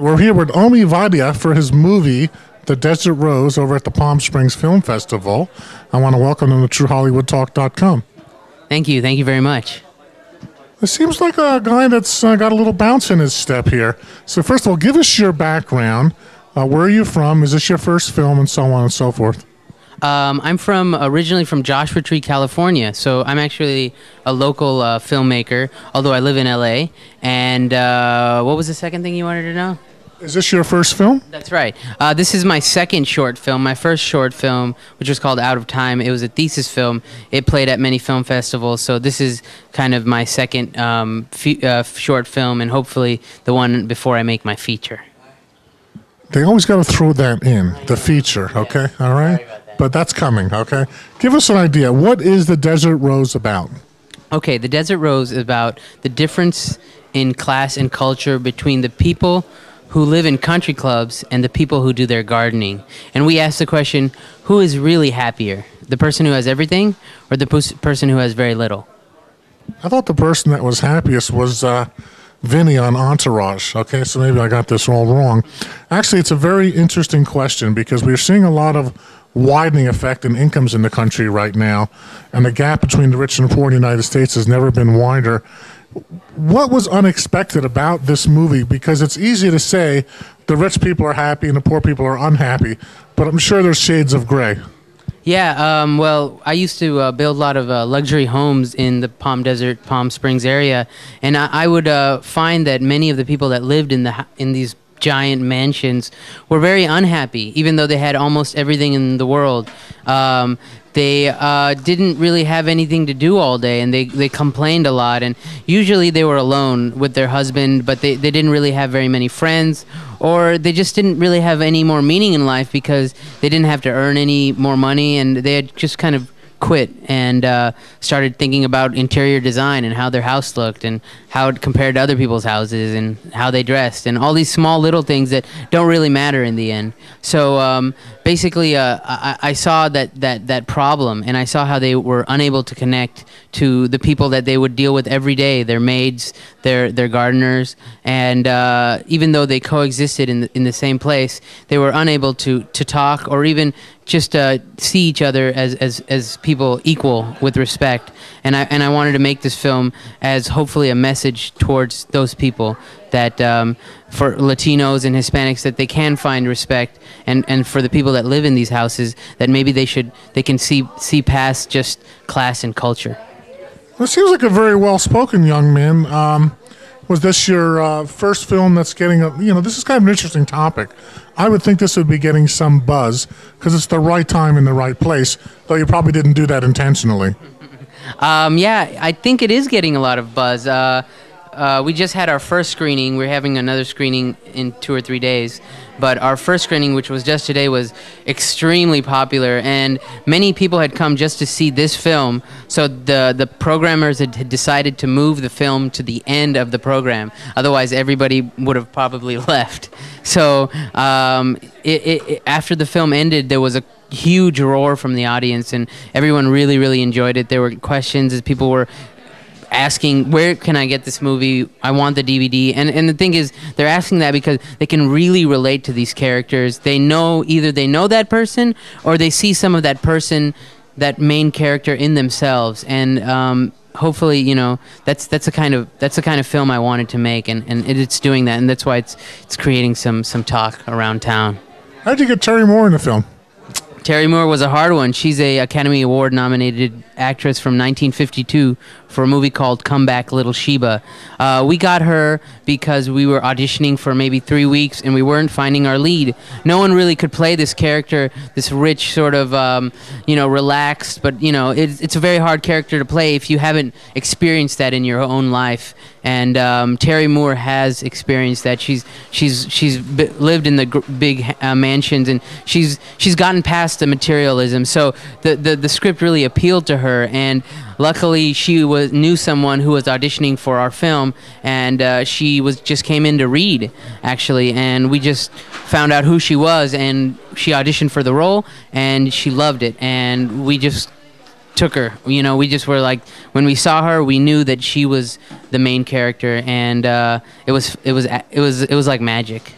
We're here with Omi Vadia for his movie, The Desert Rose, over at the Palm Springs Film Festival. I want to welcome him to TrueHollywoodTalk.com. Thank you. Thank you very much. It seems like a guy that's got a little bounce in his step here. So first of all, give us your background. Where are you from? Is this your first film? And so on and so forth. I'm originally from Joshua Tree, California. So I'm actually a local filmmaker, although I live in LA. And what was the second thing you wanted to know? Is this your first film? That's right. This is my second short film. My first short film, which was called Out of Time, it was a thesis film. It played at many film festivals. So this is kind of my second short film, and hopefully the one before I make my feature. They always got to throw that in, the feature, okay? All right? But that's coming, okay? Give us an idea. What is The Desert Rose about? Okay, The Desert Rose is about the difference in class and culture between the people who live in country clubs and the people who do their gardening. And we ask the question, who is really happier? The person who has everything or the person who has very little? I thought the person that was happiest was Vinny on Entourage. Okay, so maybe I got this all wrong. Actually, it's a very interesting question because we're seeing a lot of widening effect in incomes in the country right now, and the gap between the rich and poor in the United States has never been wider. What was unexpected about this movie? Because it's easy to say the rich people are happy and the poor people are unhappy, but I'm sure there's shades of gray. Yeah, well, I used to build a lot of luxury homes in the Palm Springs area, and I would find that many of the people that lived in these giant mansions were very unhappy, even though they had almost everything in the world. They didn't really have anything to do all day, and they complained a lot, and usually they were alone with their husband, but they didn't really have very many friends, or they just didn't really have any more meaning in life because they didn't have to earn any more money, and they had just kind of quit and started thinking about interior design and how their house looked and how it compared to other people's houses and how they dressed and all these small little things that don't really matter in the end. So basically I saw that problem, and I saw how they were unable to connect to the people that they would deal with every day, their maids, their gardeners, and even though they coexisted in the same place, they were unable to talk or even just see each other as people equal with respect. And I wanted to make this film as hopefully a message towards those people that for Latinos and Hispanics that they can find respect, and for the people that live in these houses that maybe they can see past just class and culture. Well, it seems like a very well-spoken young man. Was this your first film that's getting this is kind of an interesting topic. I would think this would be getting some buzz because it's the right time in the right place, though you probably didn't do that intentionally. Yeah, I think it is getting a lot of buzz. We just had our first screening. We're having another screening in 2 or 3 days. But our first screening, which was just today, was extremely popular, and many people had come just to see this film. So the programmers had decided to move the film to the end of the program. Otherwise, everybody would have probably left. So after the film ended, there was a huge roar from the audience, and everyone really, really enjoyed it. There were questions as people were asking, where can I get this movie? I want the DVD. And the thing is, they're asking that because they can really relate to these characters. They know, either they know that person or they see some of that person, that main character in themselves. And hopefully, that's the kind of film I wanted to make, and it's doing that, and that's why it's creating some talk around town. How'd you get Terry Moore in the film? Terry Moore was a hard one. She's a Academy Award nominated actress from 1952 for a movie called Come Back Little Sheba. We got her because we were auditioning for maybe 3 weeks and we weren't finding our lead. No one really could play this character, this rich sort of, relaxed, but it's a very hard character to play if you haven't experienced that in your own life. And Terry Moore has experienced that. She's lived in the big mansions, and she's gotten past the materialism. So the script really appealed to her, and luckily she knew someone who was auditioning for our film, and she just came in to read, actually, and we just found out who she was, and she auditioned for the role, and she loved it, and we just took her. We just were like, when we saw her, we knew that she was the main character, and it was like magic.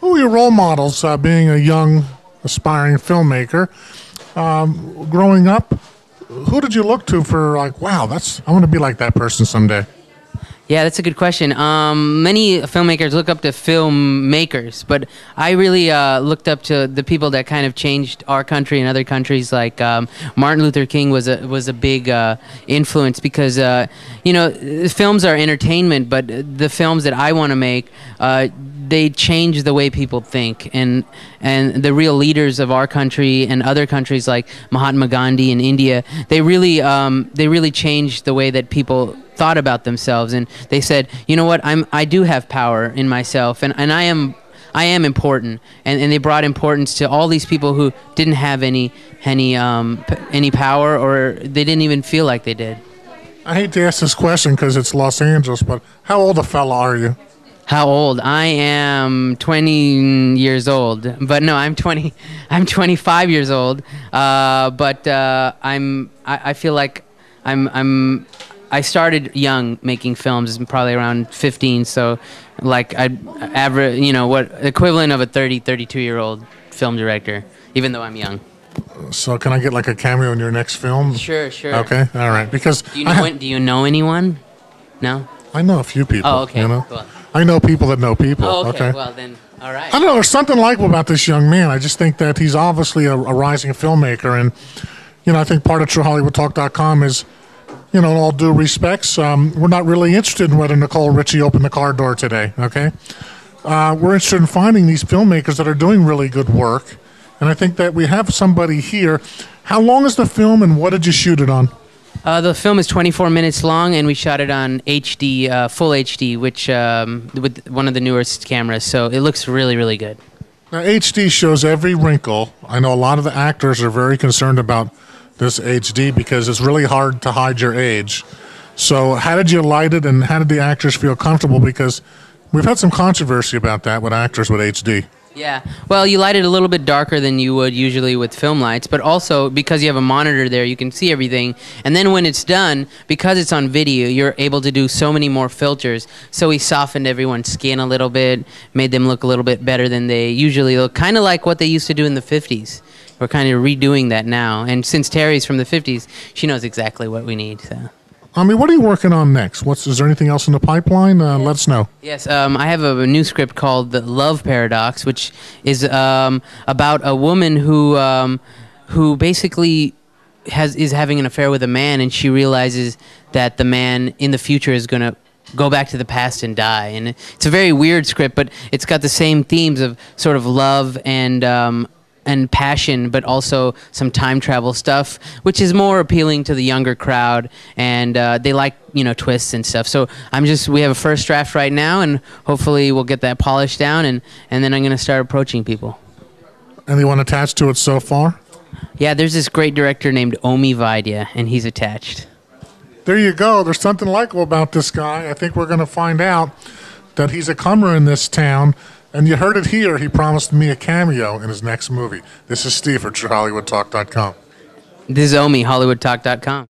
Who are your role models, being a young, aspiring filmmaker? Growing up, who did you look to for like, wow, I want to be like that person someday? Yeah, that's a good question. Many filmmakers look up to filmmakers, but I really looked up to the people that kind of changed our country and other countries. Like Martin Luther King was a big influence because films are entertainment, but the films that I want to make, they change the way people think, and the real leaders of our country and other countries like Mahatma Gandhi in India, they really changed the way that people thought about themselves, and they said, you know what, I do have power in myself, and I am important, and they brought importance to all these people who didn't have any power, or they didn't even feel like they did. I hate to ask this question because it's Los Angeles, but how old a fella are you? How old? I am 20 years old, but no, I'm 20. I'm 25 years old. But I feel like I started young making films, probably around 15. So, like I'd average, what equivalent of a 32-year-old film director, even though I'm young. So can I get like a cameo in your next film? Sure. Okay, all right. Because do you know anyone? No. I know a few people. Oh, okay. Cool. I know people that know people. Oh, okay. Well, then, all right. I don't know. There's something likable about this young man. I just think that he's obviously a rising filmmaker, and I think part of TrueHollywoodTalk.com is, in all due respects, we're not really interested in whether Nicole Richie opened the car door today. Okay, we're interested in finding these filmmakers that are doing really good work, and I think that we have somebody here. How long is the film, and what did you shoot it on? The film is 24 minutes long, and we shot it on HD, full HD, which with one of the newest cameras. So it looks really, really good. Now, HD shows every wrinkle. I know a lot of the actors are very concerned about this HD because it's really hard to hide your age. So how did you light it, and how did the actors feel comfortable? Because we've had some controversy about that with actors with HD. Yeah, well, you light it a little bit darker than you would usually with film lights, but also because you have a monitor there, you can see everything. And then when it's done, because it's on video, you're able to do so many more filters. So we softened everyone's skin a little bit, made them look a little bit better than they usually look, kind of like what they used to do in the 50s. We're kind of redoing that now. And since Terry's from the 50s, she knows exactly what we need. So. What are you working on next? Is there anything else in the pipeline? Let us know. Yes, I have a new script called The Love Paradox, which is about a woman who basically is having an affair with a man, and she realizes that the man in the future is going to go back to the past and die. And it's a very weird script, but it's got the same themes of sort of love and passion, but also some time travel stuff, which is more appealing to the younger crowd, and they like twists and stuff. So we have a first draft right now, and hopefully we'll get that polished down, and then I'm gonna start approaching people. Anyone attached to it so far? Yeah, there's this great director named Omi Vaidya, and he's attached. There you go. There's something likable about this guy. I think we're gonna find out that he's a comer in this town. And you heard it here. He promised me a cameo in his next movie. This is Steve for TrueHollywoodTalk.com. This is Omi, HollywoodTalk.com.